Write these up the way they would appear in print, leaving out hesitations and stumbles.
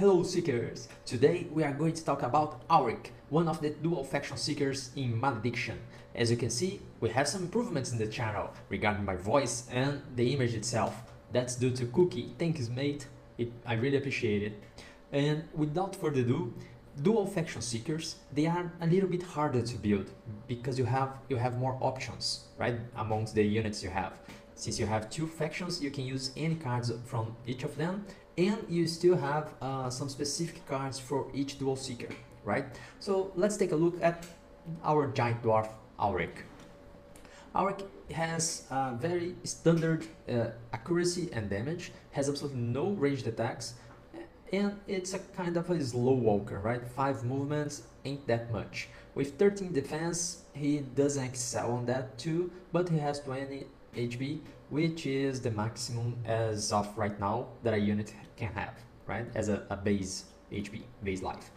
Hello Seekers! Today we are going to talk about Auric, one of the dual faction Seekers in Malediction. As you can see, we have some improvements in the channel regarding my voice and the image itself. That's due to Cookie. Thank you mate, I really appreciate it. And without further ado, dual faction Seekers, they are a little bit harder to build because you have more options, right, amongst the units you have. Since you have two factions, you can use any cards from each of them, and you still have some specific cards for each dual seeker, right? So let's take a look at our giant dwarf Auric. Auric has very standard accuracy and damage, has absolutely no ranged attacks, and it's a kind of a slow walker, right? 5 movements ain't that much. With 13 defense, he doesn't excel on that too, but he has 20 HP, which is the maximum as of right now that a unit can have, right? As a base HP, base life.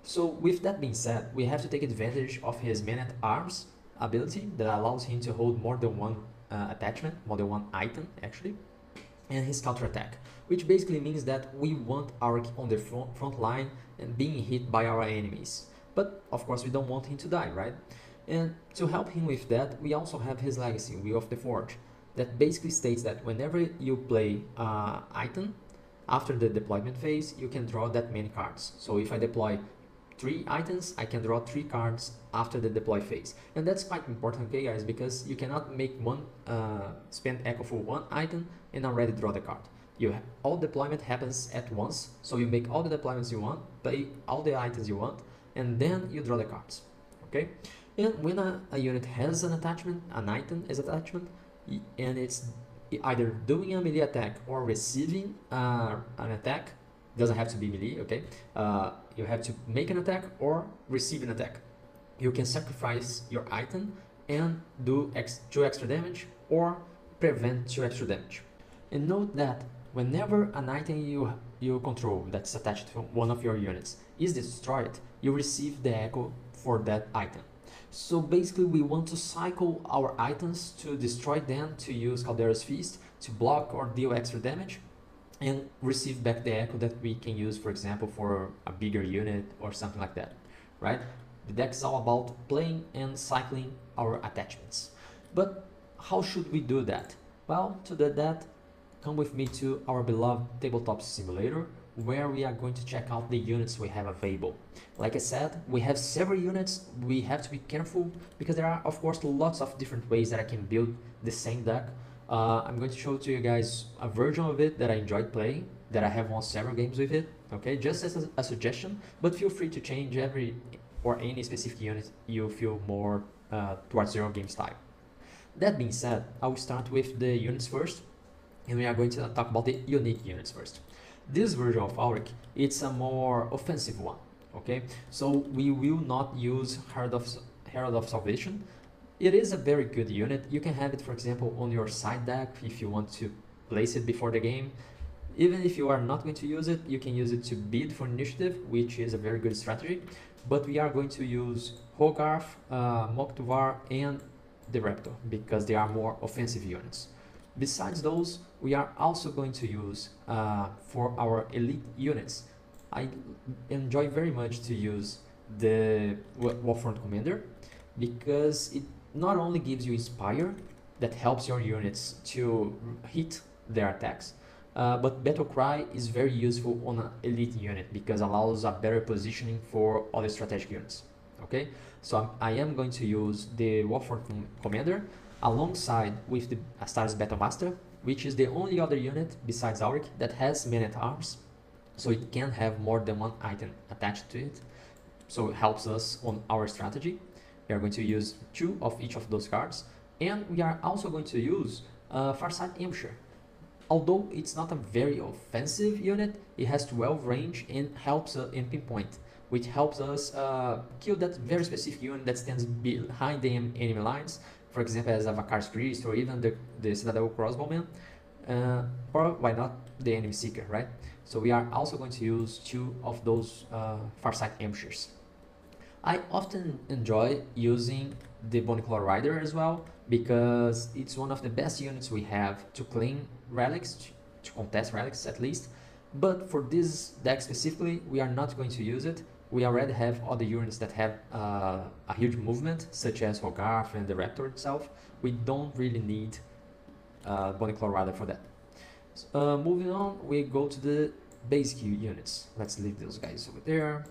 So with that being said, we have to take advantage of his man-at-arms ability that allows him to hold more than one attachment, more than one item actually, and his counter attack, which basically means that we want Auric on the front line and being hit by our enemies. But of course we don't want him to die, right? And to help him with that, we also have his legacy, Wheel of the Forge, that basically states that whenever you play an item, after the deployment phase, you can draw that many cards. So if I deploy 3 items, I can draw 3 cards after the deploy phase. And that's quite important, okay guys, because you cannot make one spend echo for one item and already draw the card. All deployment happens at once, so you make all the deployments you want, play all the items you want, and then you draw the cards, okay? And when a unit has an attachment, an item as attachment, and it's either doing a melee attack or receiving an attack, doesn't have to be melee, okay? You have to make an attack or receive an attack. You can sacrifice your item and do 2 extra damage or prevent 2 extra damage. And note that whenever an item you control that's attached to one of your units is destroyed, you receive the echo for that item. So basically we want to cycle our items to destroy them, to use Caldera's Feast to block or deal extra damage, and receive back the echo that we can use, for example, for a bigger unit or something like that, right? The deck is all about playing and cycling our attachments. But how should we do that? Well, to do that, come with me to our beloved tabletop simulator, where we are going to check out the units we have available. Like I said, we have several units. We have to be careful because there are, of course, lots of different ways that I can build the same deck. I'm going to show to you guys a version of it that I enjoyed playing, that I have won several games with it, okay, just as a suggestion, but feel free to change every or any specific unit you feel more towards your game style. That being said, I will start with the units first, and we are going to talk about the unique units first. This version of Auric, it's a more offensive one, okay? So we will not use Herald of Salvation. It is a very good unit. You can have it, for example, on your side deck if you want to place it before the game. Even if you are not going to use it, you can use it to bid for initiative, which is a very good strategy. But we are going to use Hogarth, Moktuvar, and the Raptor because they are more offensive units. Besides those, we are also going to use, for our elite units, I enjoy very much to use the Warfront Commander because it not only gives you Inspire, that helps your units to hit their attacks, but Battle Cry is very useful on an elite unit because allows a better positioning for other strategic units, okay? So I am going to use the Warfront Commander alongside with the Astartes Battlemaster, which is the only other unit besides Auric that has man-at-arms, so it can have more than one item attached to it, so it helps us on our strategy. We are going to use 2 of each of those cards, and we are also going to use Farsight Amsher. Although it's not a very offensive unit, it has 12 range and helps in pinpoint, which helps us kill that very specific unit that stands behind the enemy lines, for example, as a Vakar's Priest or even the Citadel Crossbowman, or why not the Enemy Seeker, right? So we are also going to use 2 of those Farsight Amshers. I often enjoy using the Boneclaw Rider as well because it's one of the best units we have to claim relics, to contest relics at least, But for this deck specifically, we are not going to use it. We already have other units that have a huge movement, such as Hogarth and the Raptor itself. We don't really need Bonnie Rider for that. Moving on, we go to the basic units. Let's leave those guys over there.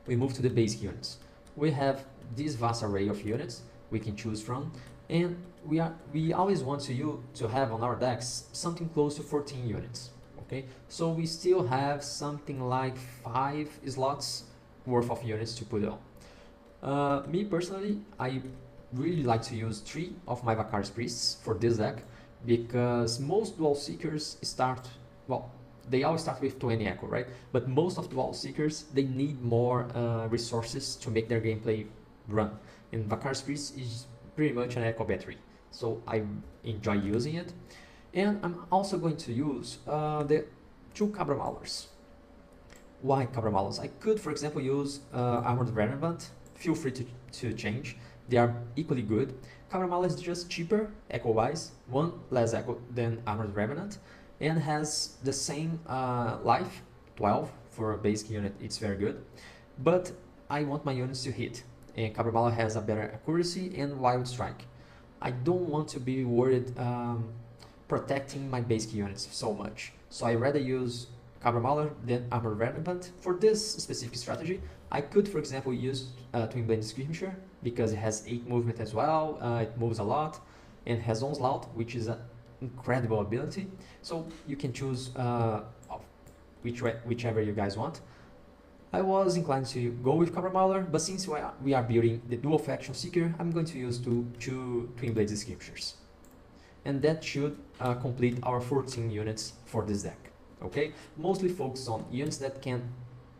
We move to the basic units. We have this vast array of units we can choose from, and we always want to have on our decks something close to 14 units. Okay, so we still have something like 5 slots worth of units to put on. Me personally, I really like to use 3 of my Vakari's Priests for this deck, because most Dual Seekers start, well, they always start with 20 Echo, right? But most of Dual Seekers, they need more resources to make their gameplay run. And Vakari's Priest is pretty much an Echo battery, so I enjoy using it. And I'm also going to use the 2 Cabra Maulers. Why Cabra Maulers? I could, for example, use Armored Revenant. Feel free to change. They are equally good. Cabra Mauler is just cheaper, echo-wise, 1 less echo than Armored Revenant, and has the same life, 12 for a basic unit. It's very good. But I want my units to hit, and Cabra Mauler has a better accuracy and Wild Strike. I don't want to be worried protecting my basic units so much, so I rather use Cabra Mauler than Armored Revenant. For this specific strategy, I could, for example, use Twin Blade Skirmisher, because it has 8 movement as well, it moves a lot, and has Onslaught, which is an incredible ability. So you can choose whichever you guys want. I was inclined to go with Cabra Mauler, but since we are building the Dual Faction Seeker, I'm going to use two Twin Blade Skirmishers. And that should complete our 14 units for this deck. Okay, mostly focused on units that can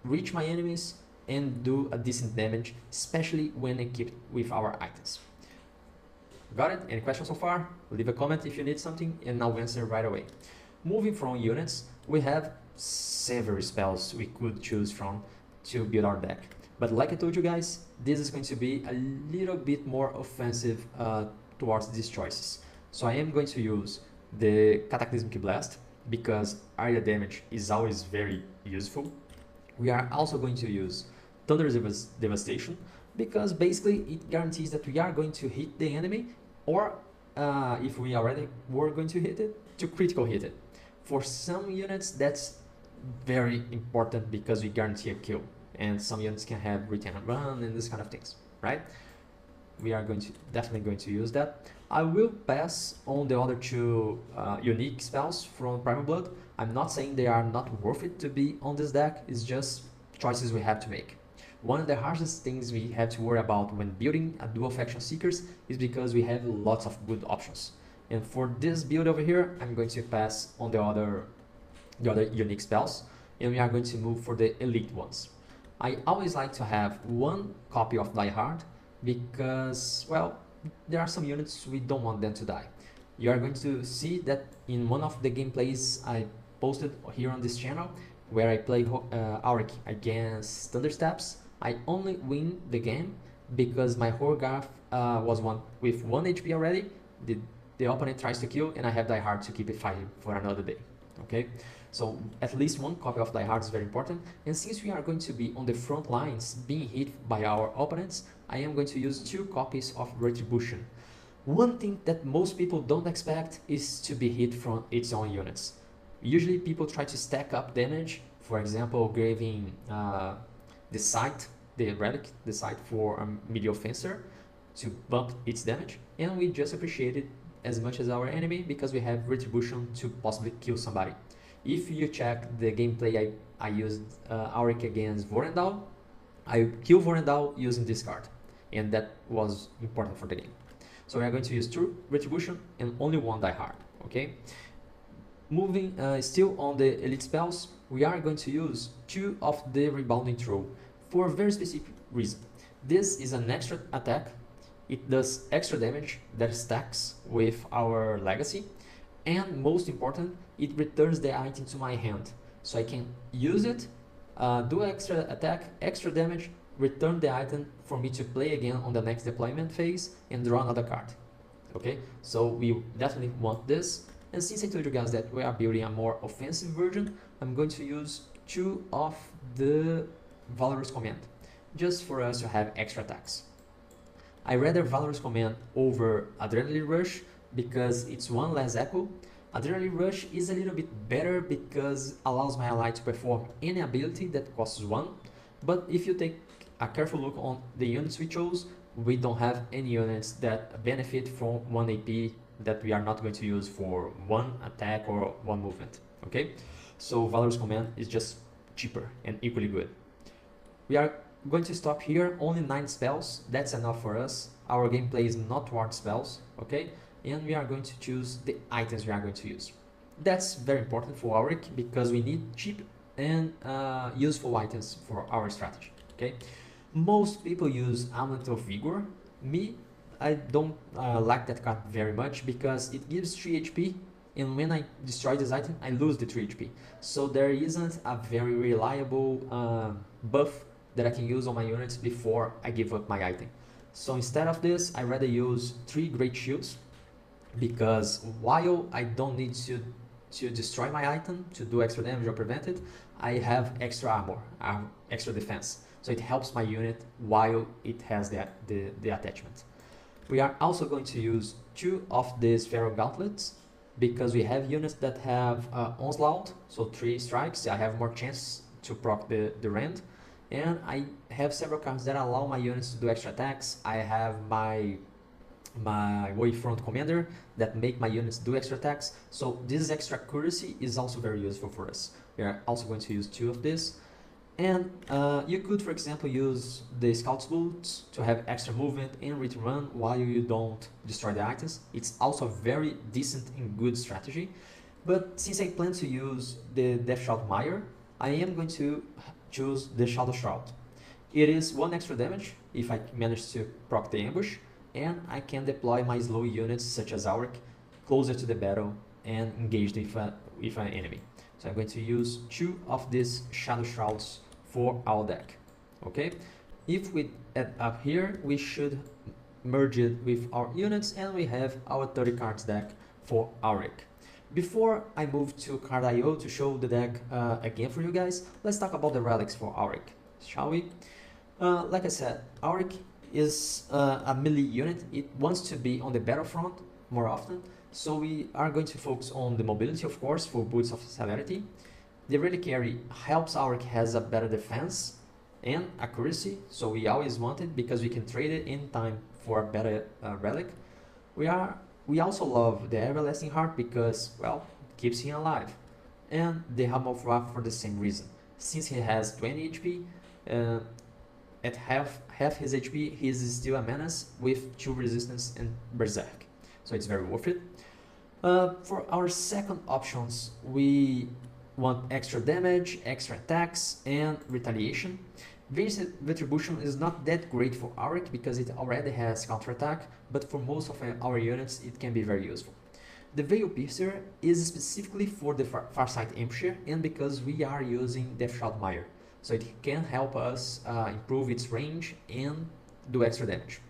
reach my enemies and do a decent damage, especially when equipped with our items. Got it? Any questions so far? Leave a comment if you need something and I'll answer right away. Moving from units, we have several spells we could choose from to build our deck. But like I told you guys, this is going to be a little bit more offensive towards these choices. So I am going to use the Cataclysmic Blast, because area damage is always very useful. We are also going to use Thunderous Devastation, because basically it guarantees that we are going to hit the enemy, or if we already were going to hit it, to critical hit it. For some units that's very important, because we guarantee a kill, and some units can have retain and run and this kind of things, right? We are definitely going to use that. I will pass on the other 2 unique spells from Primal Blood. I'm not saying they are not worth it to be on this deck, it's just choices we have to make. One of the hardest things we have to worry about when building a Dual Faction Seekers is because we have lots of good options. And for this build over here, I'm going to pass on the other unique spells, and we are going to move for the elite ones. I always like to have 1 copy of Die Hard, because, well, there are some units we don't want them to die. You are going to see that in one of the gameplays I posted here on this channel, where I play Auric against Thundersteps, I only win the game because my Hogarth was with 1 HP already. The opponent tries to kill, and I have Die Hard to keep it fighting for another day. Okay, so at least 1 copy of Die Hard is very important. And since we are going to be on the front lines being hit by our opponents, I am going to use 2 copies of Retribution. One thing that most people don't expect is to be hit from its own units. Usually people try to stack up damage, for example, giving the sight, the relic, the sight for a Medial Fencer to bump its damage, and we just appreciate it as much as our enemy because we have Retribution to possibly kill somebody. If you check the gameplay I used Auric against Vorendal, I kill Vorendal using this card, and that was important for the game. So we are going to use 2 Retribution and only 1 Die Hard, okay? Moving still on the elite spells, we are going to use 2 of the Rebounding Throw for a very specific reason. This is an extra attack. It does extra damage that stacks with our legacy, and most important, it returns the item to my hand. So I can use it, do extra attack, extra damage, return the item for me to play again on the next deployment phase and draw another card. Okay, so we definitely want this. And since I told you guys that we are building a more offensive version, I'm going to use 2 of the Valorous command, just for us to have extra attacks. I rather Valorous command over Adrenaline Rush because it's 1 less echo. Adrenaline Rush is a little bit better because it allows my ally to perform any ability that costs 1. But if you take a careful look on the units we chose, we don't have any units that benefit from 1 AP that we are not going to use for 1 attack or 1 movement. Okay, so Valorous command is just cheaper and equally good. We are going to stop here, only 9 spells, that's enough for us. Our gameplay is not toward spells, okay? And we are going to choose the items we are going to use. That's very important for Auric because we need cheap and useful items for our strategy, okay? Most people use Amulet of Vigor. Me, I don't like that card very much because it gives 3 HP, and when I destroy this item, I lose the 3 HP. So there isn't a very reliable buff that I can use on my units before I give up my item. So instead of this, I rather use 3 Great Shields, because while I don't need to destroy my item to do extra damage or prevent it, I have extra armor, extra defense. So it helps my unit while it has the attachment. We are also going to use 2 of these Feral Gauntlets because we have units that have Onslaught, so 3 strikes. I have more chance to proc the Rend. And I have several cards that allow my units to do extra attacks. I have my Wavefront Commander that make my units do extra attacks. So this extra accuracy is also very useful for us. We are also going to use 2 of this. And you could, for example, use the Scout's Boots to have extra movement and return run while you don't destroy the items. It's also a very decent and good strategy. But since I plan to use the Death Shout Mire, I am going to choose the Shadow Shroud. It is 1 extra damage if I manage to proc the ambush, and I can deploy my slow units such as Auric closer to the battle and engage with an enemy. So I'm going to use 2 of these Shadow Shrouds for our deck. Okay, if we add up here, we should merge it with our units and we have our 30 cards deck for Auric. Before I move to card.io to show the deck again for you guys, let's talk about the relics for Auric, shall we? Like I said, Auric is a melee unit. It wants to be on the battlefront more often, so we are going to focus on the mobility, of course, for boots of celerity. The reliquary helps Auric has a better defense and accuracy, so we always want it because we can trade it in time for a better relic. We also love the Everlasting Heart because, well, it keeps him alive. And the Helm of Ra for the same reason. Since he has 20 HP, at half his HP, he is still a menace with 2 resistance and Berserk. So it's very worth it. For our second options, we want extra damage, extra attacks, and retaliation. Vicious Retribution is not that great for Auric because it already has counterattack, but for most of our units it can be very useful. The Veil Piercer is specifically for the Farsight Ambusher and because we are using Death Shout Mire, so it can help us improve its range and do extra damage.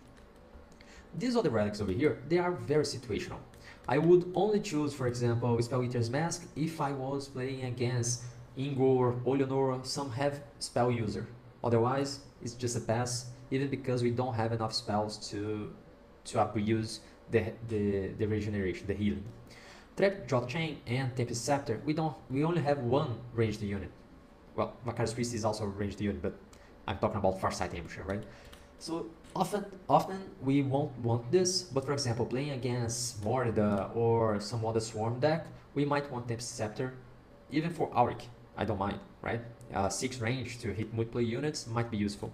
These other relics over here, they are very situational. I would only choose, for example, Spellwinter's Mask if I was playing against Ingor, Oleonor, some heavy spell user. Otherwise, it's just a pass, even because we don't have enough spells to abuse the regeneration, the healing. Trap Jot Chain and Tempest Scepter, we only have 1 ranged unit. Well, Macarius Priest is also a ranged unit, but I'm talking about Farsight Ambusher, right? So often we won't want this, but for example, playing against Morida or some other Swarm deck, we might want Tempest Scepter, even for Auric. I don't mind, right? 6 range to hit multiple units might be useful.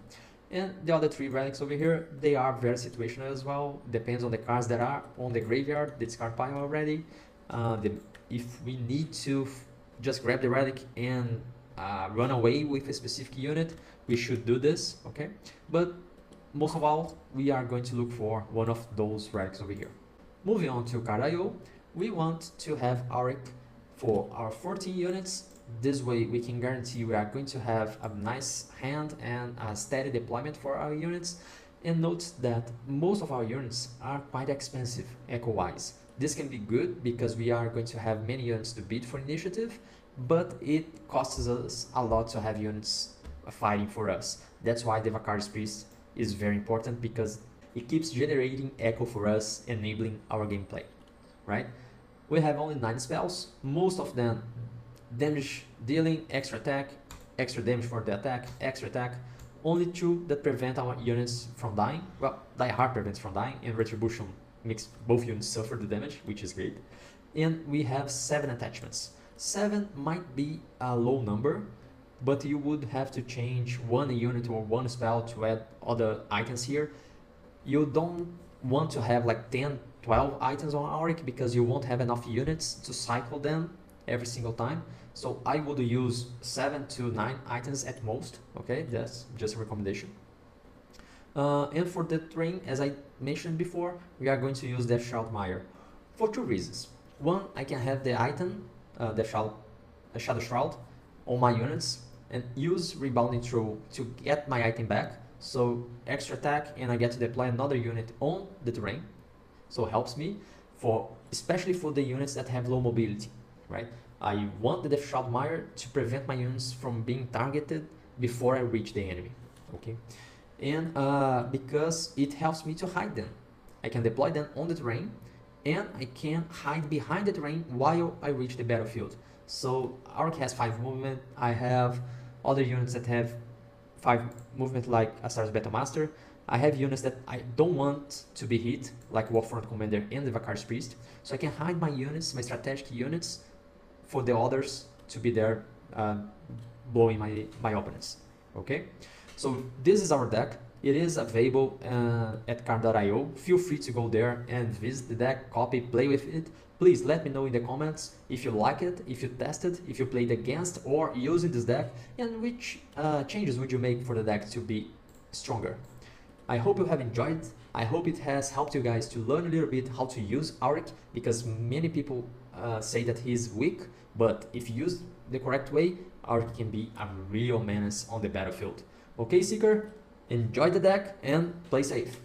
And the other 3 relics over here, they are very situational as well. Depends on the cards that are on the graveyard, the discard pile already. If we need to just grab the relic and run away with a specific unit, we should do this, okay? But most of all, we are going to look for one of those relics over here. Moving on to card.io, we want to have Auric for our 14 units. This way we can guarantee we are going to have a nice hand and a steady deployment for our units. And note that most of our units are quite expensive echo-wise. This can be good because we are going to have many units to beat for initiative, but it costs us a lot to have units fighting for us. That's why the Vakari's Priest is very important, because it keeps generating echo for us, enabling our gameplay, right? We have only 9 spells, most of them damage dealing, extra attack, extra damage for the attack, extra attack. Only 2 that prevent our units from dying. Well, Die Hard prevents from dying, and Retribution makes both units suffer the damage, which is great. And we have 7 attachments. 7 might be a low number, but you would have to change one unit or one spell to add other items here. You don't want to have like 10, 12 items on Auric, because you won't have enough units to cycle them every single time. So I would use 7 to 9 items at most, okay? That's just a recommendation. And for the terrain, as I mentioned before, we are going to use Death Shroud Mire for 2 reasons. One, I can have the item, Shadow Shroud, on my units and use Rebounding Throw to get my item back. So extra attack, and I get to deploy another unit on the terrain. So it helps me, especially for the units that have low mobility, right? I want the Death Shroud Mire to prevent my units from being targeted before I reach the enemy, okay? And because it helps me to hide them. I can deploy them on the terrain, and I can hide behind the terrain while I reach the battlefield. So Auric has 5 movement. I have other units that have 5 movement, like Astar's Battlemaster. I have units that I don't want to be hit, like Warfront Commander and the Vakari's Priest. So I can hide my units, my strategic units, for the others to be there blowing my opponents, okay? So this is our deck. It is available at card.io. Feel free to go there and visit the deck, copy, play with it. Please let me know in the comments if you like it, if you tested, if you played against or using this deck, and which changes would you make for the deck to be stronger. I hope you have enjoyed. I hope it has helped you guys to learn a little bit how to use Auric, because many people say that he's weak, but if used the correct way, Auric can be a real menace on the battlefield. Okay, Seeker, enjoy the deck and play safe.